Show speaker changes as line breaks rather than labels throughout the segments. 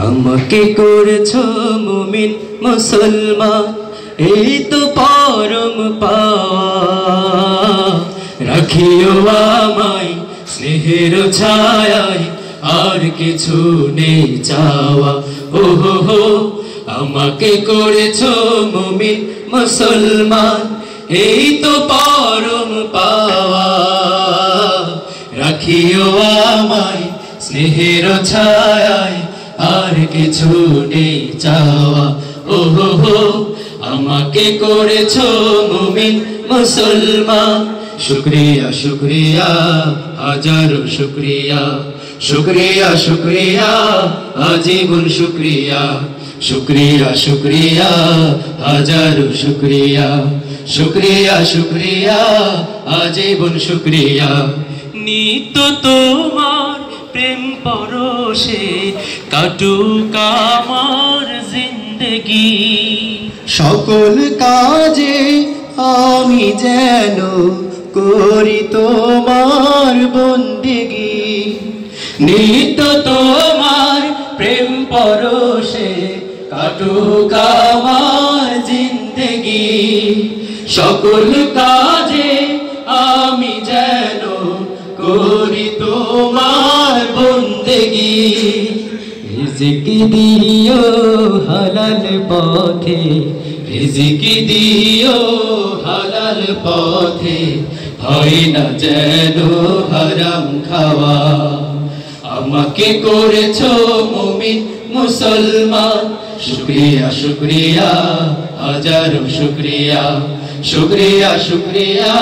আমাকে করেছো মুমিন মুসলমান, এই তো পরম পাওয়া। রাখিও আমায় স্নেহের ছায়ায়, আর কিছু নেই চাওয়া। ও হো হো, আমাকে করেছো মুমিন মুসলমান, এই তো পরম পাওয়া। রাখিও আমায় স্নেহের ছায়ায়, আর কিছু নেই চাওয়া। ও হো হো, আমাকে করেছো মুমিন মুসলমান। শুকরিয়া শুকরিয়া হাজারো শুকরিয়া, শুকরিয়া শুকরিয়া আজীবন শুকরিয়া। শুকরিয়া শুকরিয়া হাজারো শুকরিয়া, শুকরিয়া শুকরিয়া আজীবন শুকরিয়া। নিত্য তোমার প্রেম পরশে কাটুক আমার জিন্দগি,
সকল কাজে আমি যেন করি তোমার বন্দেগী।
নিত্য তোমার প্রেম পরশে কাটুক আমার জিন্দগি, সকল কাজে আমি যেন করি তোমার বন্দেগী। রিজিক দিও হালাল পথে, রিজিক দিও হালাল পথে, হয় না যেন হারাম খাওয়া। আমাকে করেছো মুমিন মুসলমান, শুকরিয়া শুকরিয়া হাজারো শুকরিয়া। শুকরিয়া শুকরিয়া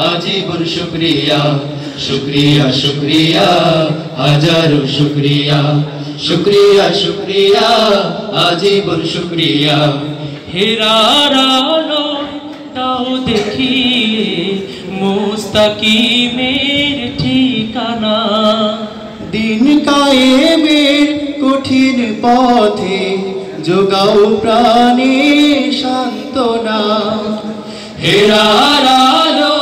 আজীবন শুকরিয়া, শুকরিয়া শুকরিয়া হাজারো শুকরিয়া। শুকরিয়া শুকরিয়া আজীবন শুকরিয়া। হেরার আলো দাও দেখিয়ে মুস্তাকিমের ঠিকানা,
দিন কায়েমের কঠিন পথে যোগাও প্রাণে সান্ত্বনা।
হেরার আলো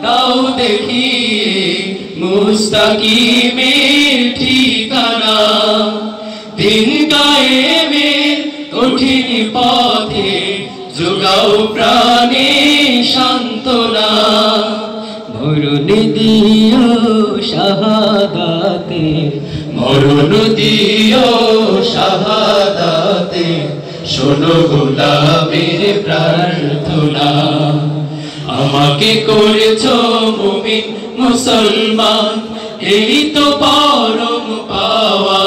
দাও দেখিয়ে মুস্তাকিমের ঠিকানা, দিন কায়েমের কঠিন পথে যোগাও প্রাণে সান্ত্বনা। মরণ দিও শাহাদাতে, মরণ দিও শাহাদাতে, শোনো গোলামের প্রার্থনা। আমাকে করেছো মুমিন মুসলমান, এই তো পরম পাওয়া।